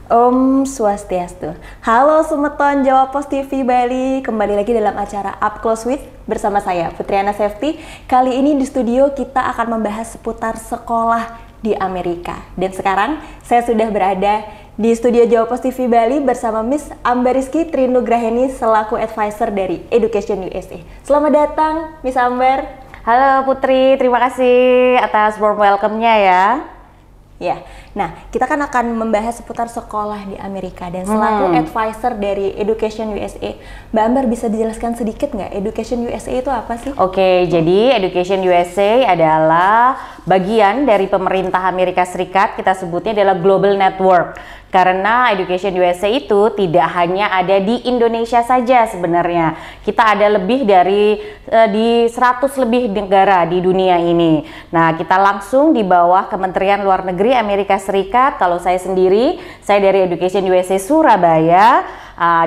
Om Swastiastu. Halo Sumeton Jawa Pos TV Bali, kembali lagi dalam acara Up Close With bersama saya Putriana Safety. Kali ini di studio kita akan membahas seputar sekolah di Amerika. Dan sekarang saya sudah berada di studio Jawa Pos TV Bali bersama Miss Ambar Rizky Trinugraheni selaku advisor dari Education USA. Selamat datang Miss Ambar. Halo Putri, terima kasih atas warm welcome-nya ya. Ya, nah kita kan akan membahas seputar sekolah di Amerika dan selaku advisor dari Education USA, Mbak Ambar bisa dijelaskan sedikit nggak Education USA itu apa sih? Oke, jadi Education USA adalah bagian dari pemerintah Amerika Serikat, kita sebutnya adalah Global Network. Karena Education USA itu tidak hanya ada di Indonesia saja sebenarnya. Kita ada lebih dari di 100 lebih negara di dunia ini. Nah, kita langsung di bawah Kementerian Luar Negeri Amerika Serikat. Kalau saya sendiri, saya dari Education USA Surabaya.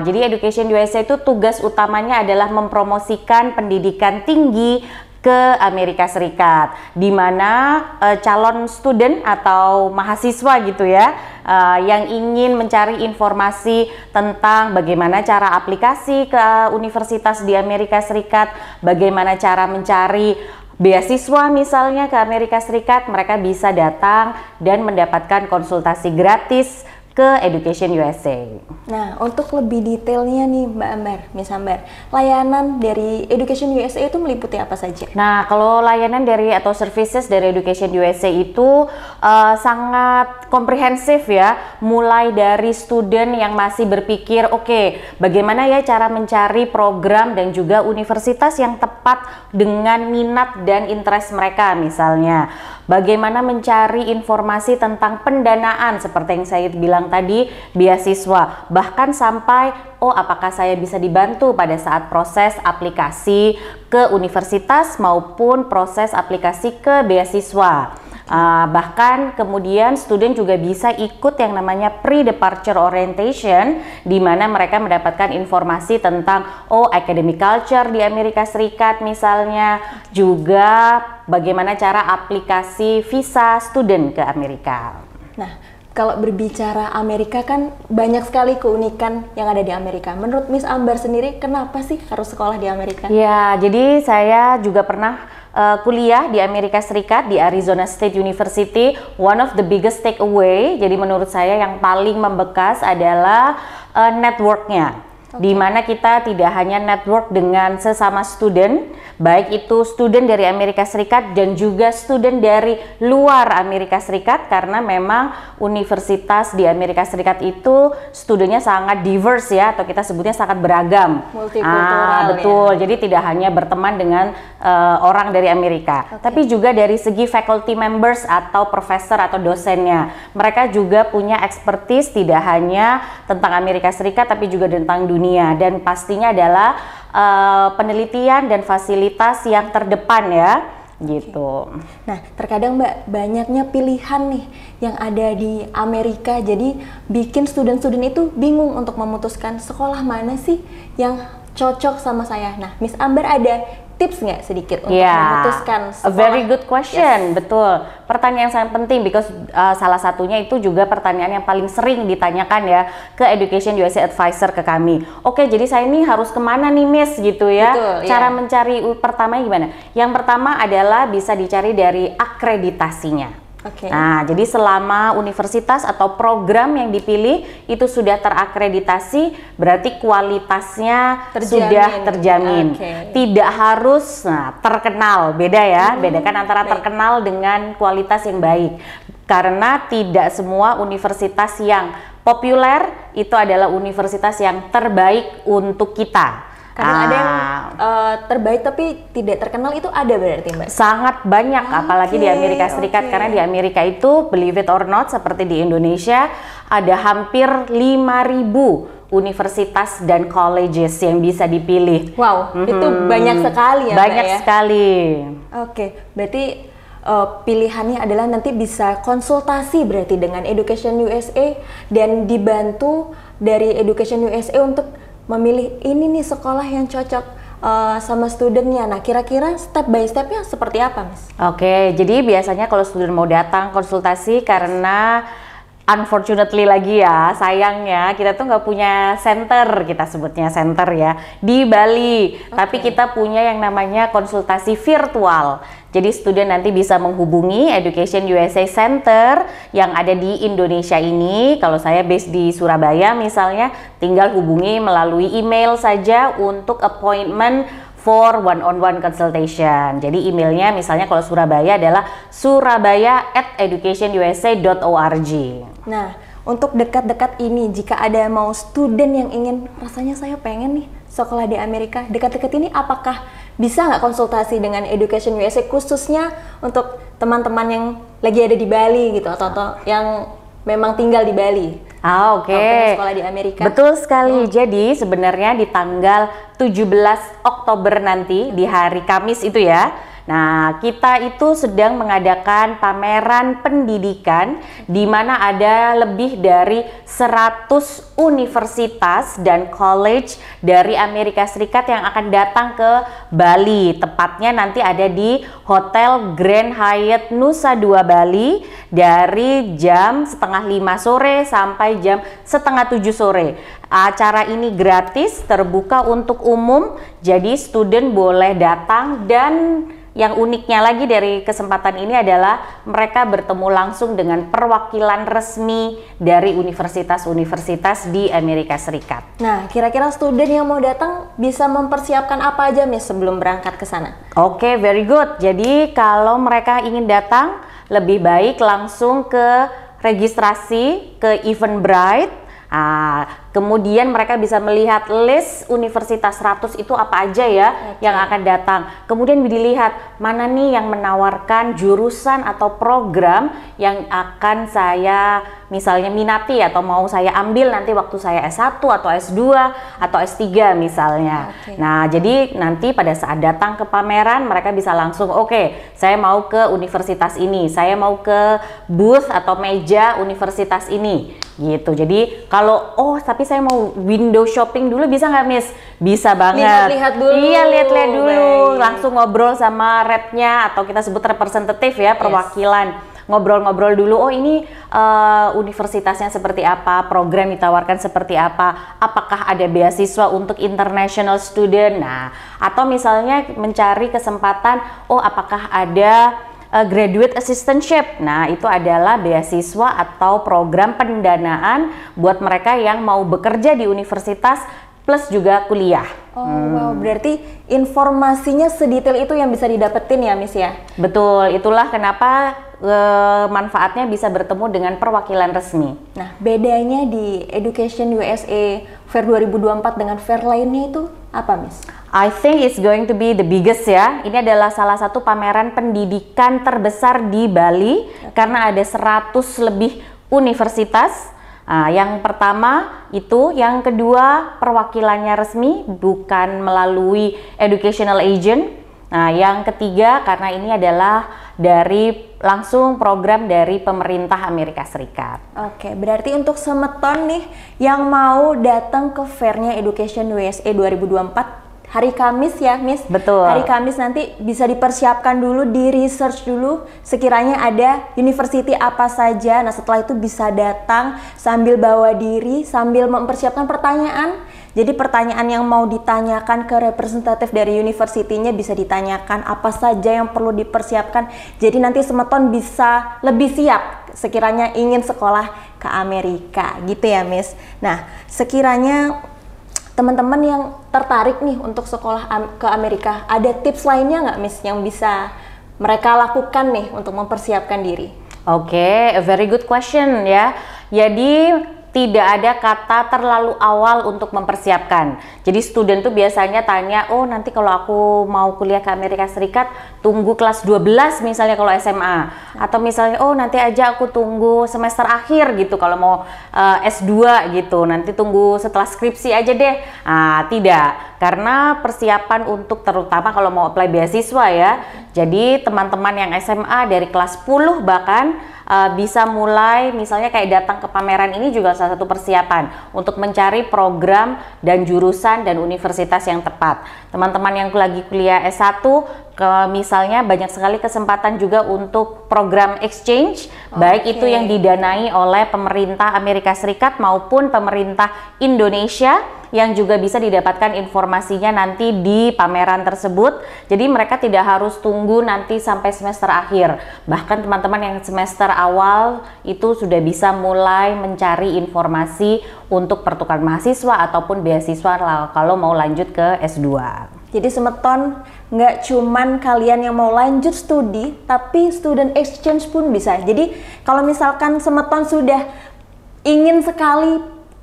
Jadi Education USA itu tugas utamanya adalah mempromosikan pendidikan tinggi ke Amerika Serikat, di mana calon student atau mahasiswa gitu ya, yang ingin mencari informasi tentang bagaimana cara aplikasi ke universitas di Amerika Serikat, bagaimana cara mencari beasiswa misalnya ke Amerika Serikat, mereka bisa datang dan mendapatkan konsultasi gratis ke Education USA. Nah, untuk lebih detailnya nih Mbak Ambar, Miss Ambar, layanan dari Education USA itu meliputi apa saja? Nah, kalau layanan dari atau services dari Education USA itu sangat komprehensif ya, mulai dari student yang masih berpikir, oke, bagaimana ya cara mencari program dan juga universitas yang tepat dengan minat dan interest mereka misalnya. Bagaimana mencari informasi tentang pendanaan seperti yang saya bilang tadi, beasiswa, bahkan sampai apakah saya bisa dibantu pada saat proses aplikasi ke universitas maupun proses aplikasi ke beasiswa. Bahkan kemudian student juga bisa ikut yang namanya pre-departure orientation, di mana mereka mendapatkan informasi tentang academic culture di Amerika Serikat misalnya, juga bagaimana cara aplikasi visa student ke Amerika. Nah, kalau berbicara Amerika kan banyak sekali keunikan yang ada di Amerika. Menurut Miss Ambar sendiri, kenapa sih harus sekolah di Amerika? Ya, jadi saya juga pernah kuliah di Amerika Serikat di Arizona State University. One of the biggest takeaway, jadi menurut saya yang paling membekas adalah networknya. Di mana kita tidak hanya network dengan sesama student, baik itu student dari Amerika Serikat dan juga student dari luar Amerika Serikat, karena memang universitas di Amerika Serikat itu studentnya sangat diverse ya, atau kita sebutnya sangat beragam. Multikultural. Betul, ya. Jadi tidak hanya berteman dengan orang dari Amerika, tapi juga dari segi faculty members atau profesor atau dosennya. Mereka juga punya expertise tidak hanya tentang Amerika Serikat tapi juga tentang dunia, dan pastinya adalah penelitian dan fasilitas yang terdepan ya gitu. Nah, terkadang Mbak, banyaknya pilihan nih yang ada di Amerika, jadi bikin student-student itu bingung untuk memutuskan sekolah mana sih yang cocok sama saya. Nah, Miss Ambar ada tips nggak sedikit untuk memutuskan sekolah? A very good question. Yes. Betul, pertanyaan yang sangat penting, because salah satunya itu juga pertanyaan yang paling sering ditanyakan ya ke Education USA Advisor ke kami. Oke, jadi saya ini harus kemana nih Miss gitu ya. Betul, cara mencari pertama gimana? Yang pertama adalah bisa dicari dari akreditasinya. Nah, jadi selama universitas atau program yang dipilih itu sudah terakreditasi, berarti kualitasnya sudah terjamin. Tidak harus terkenal, beda ya, bedakan antara terkenal dengan kualitas yang baik. Karena tidak semua universitas yang populer itu adalah universitas yang terbaik untuk kita. Kadang ada yang terbaik tapi tidak terkenal, itu ada berarti Mbak? Sangat banyak, apalagi di Amerika Serikat, karena di Amerika itu, believe it or not, seperti di Indonesia, ada hampir 5.000 universitas dan colleges yang bisa dipilih. Wow, itu banyak sekali ya Mbak ya? Banyak sekali. Oke, berarti pilihannya adalah nanti bisa konsultasi berarti dengan Education USA dan dibantu dari Education USA untuk memilih ini nih sekolah yang cocok sama studentnya. Nah, kira-kira step by stepnya seperti apa, Mas? Oke, jadi biasanya kalau student mau datang konsultasi karena unfortunately lagi ya, sayangnya kita tuh nggak punya center, kita sebutnya center ya, di Bali. Tapi kita punya yang namanya konsultasi virtual. Jadi student nanti bisa menghubungi Education USA Center yang ada di Indonesia ini. Kalau saya base di Surabaya misalnya, tinggal hubungi melalui email saja untuk appointment for one-on-one consultation. Jadi emailnya misalnya kalau Surabaya adalah surabaya@educationusa.org. Nah, untuk dekat-dekat ini, jika ada mau student yang ingin, rasanya saya pengen nih sekolah di Amerika, dekat-dekat ini apakah bisa nggak konsultasi dengan Education USA khususnya untuk teman-teman yang lagi ada di Bali gitu, atau yang memang tinggal di Bali? Oke. Sekolah di Amerika. Betul sekali. Jadi sebenarnya di tanggal 17 Oktober nanti, di hari Kamis itu ya. Nah, kita itu sedang mengadakan pameran pendidikan di mana ada lebih dari 100 universitas dan college dari Amerika Serikat yang akan datang ke Bali. Tepatnya nanti ada di Hotel Grand Hyatt Nusa Dua Bali dari jam setengah 5 sore sampai jam setengah 7 sore. Acara ini gratis, terbuka untuk umum, jadi student boleh datang, dan yang uniknya lagi dari kesempatan ini adalah mereka bertemu langsung dengan perwakilan resmi dari universitas-universitas di Amerika Serikat. Nah, kira-kira student yang mau datang bisa mempersiapkan apa aja Miss sebelum berangkat ke sana? Oke, very good. Jadi kalau mereka ingin datang, lebih baik langsung ke registrasi ke Eventbrite. Kemudian mereka bisa melihat list universitas 100 itu apa aja ya yang akan datang. Kemudian dilihat mana nih yang menawarkan jurusan atau program yang akan saya misalnya minati atau mau saya ambil nanti waktu saya S1 atau S2 atau S3 misalnya. Nah, jadi nanti pada saat datang ke pameran mereka bisa langsung oke, saya mau ke universitas ini, saya mau ke booth atau meja universitas ini gitu. Jadi kalau tapi saya mau window shopping dulu, bisa nggak Miss? Bisa banget. Lihat-lihat dulu. Iya, lihat-lihat dulu. Langsung ngobrol sama rep-nya atau kita sebut representatif ya, perwakilan. Ngobrol-ngobrol dulu, ini universitasnya seperti apa, program ditawarkan seperti apa, apakah ada beasiswa untuk international student. Nah, atau misalnya mencari kesempatan, apakah ada graduate assistantship. Nah, itu adalah beasiswa atau program pendanaan buat mereka yang mau bekerja di universitas plus juga kuliah. Wow, berarti informasinya sedetail itu yang bisa didapetin ya Miss ya? Betul, itulah kenapa manfaatnya bisa bertemu dengan perwakilan resmi. Nah, bedanya di Education USA Fair 2024 dengan fair lainnya itu apa Miss? I think it's going to be the biggest ya. Ini adalah salah satu pameran pendidikan terbesar di Bali karena ada 100 lebih universitas. Yang pertama itu, yang kedua perwakilannya resmi bukan melalui educational agent. Nah, yang ketiga karena ini adalah dari langsung program dari pemerintah Amerika Serikat. Oke, berarti untuk semeton nih yang mau datang ke fairnya Education USA 2024 hari Kamis ya Miss? Betul. Hari Kamis nanti bisa dipersiapkan dulu, di research dulu sekiranya ada university apa saja. Nah, setelah itu bisa datang sambil bawa diri, sambil mempersiapkan pertanyaan. Jadi pertanyaan yang mau ditanyakan ke representatif dari universitinya bisa ditanyakan apa saja yang perlu dipersiapkan. Jadi nanti semeton bisa lebih siap sekiranya ingin sekolah ke Amerika gitu ya Miss. Nah, sekiranya teman-teman yang tertarik nih untuk sekolah ke Amerika, ada tips lainnya nggak Miss yang bisa mereka lakukan nih untuk mempersiapkan diri? Oke, a very good question ya. Jadi tidak ada kata terlalu awal untuk mempersiapkan. Jadi student tuh biasanya tanya, nanti kalau aku mau kuliah ke Amerika Serikat tunggu kelas 12 misalnya kalau SMA, atau misalnya nanti aja aku tunggu semester akhir gitu kalau mau S2 gitu, nanti tunggu setelah skripsi aja deh. Tidak, karena persiapan untuk terutama kalau mau apply beasiswa ya. Jadi teman-teman yang SMA dari kelas 10 bahkan bisa mulai misalnya kayak datang ke pameran ini juga salah satu persiapan untuk mencari program dan jurusan dan universitas yang tepat. Teman-teman yang lagi kuliah S1 misalnya banyak sekali kesempatan juga untuk program exchange, baik itu yang didanai oleh pemerintah Amerika Serikat maupun pemerintah Indonesia, yang juga bisa didapatkan informasinya nanti di pameran tersebut. Jadi mereka tidak harus tunggu nanti sampai semester akhir. Bahkan teman-teman yang semester awal itu sudah bisa mulai mencari informasi untuk pertukaran mahasiswa ataupun beasiswa kalau mau lanjut ke S2. Jadi Semeton nggak cuman kalian yang mau lanjut studi, tapi student exchange pun bisa. Jadi kalau misalkan Semeton sudah ingin sekali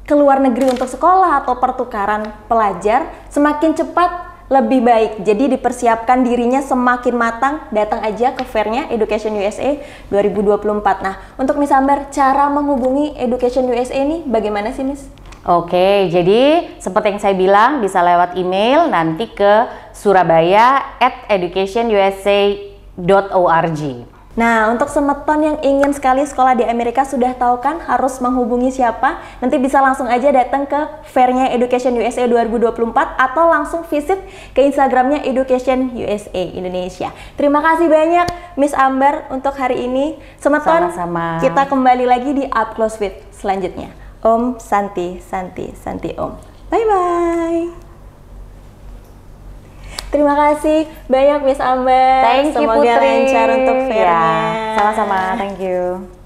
ke luar negeri untuk sekolah atau pertukaran pelajar, semakin cepat lebih baik. Jadi dipersiapkan dirinya semakin matang, datang aja ke fairnya Education USA 2024. Nah, untuk Miss Amber, cara menghubungi Education USA ini bagaimana sih, Miss? Oke, jadi seperti yang saya bilang, bisa lewat email nanti ke surabaya@educationusa.org. Nah, untuk Semeton yang ingin sekali sekolah di Amerika sudah tahu kan harus menghubungi siapa? Nanti bisa langsung aja datang ke fairnya Education USA 2024 atau langsung visit ke Instagramnya Education USA Indonesia. Terima kasih banyak Miss Amber untuk hari ini. Semeton, sama-sama. Kita kembali lagi di Up Close With selanjutnya. Om Santi, Santi, Santi Om. Bye-bye. Terima kasih banyak Miss Amber. Thank you, Semoga Putri. lancar untuk fairnya. Ya, sama-sama. Thank you.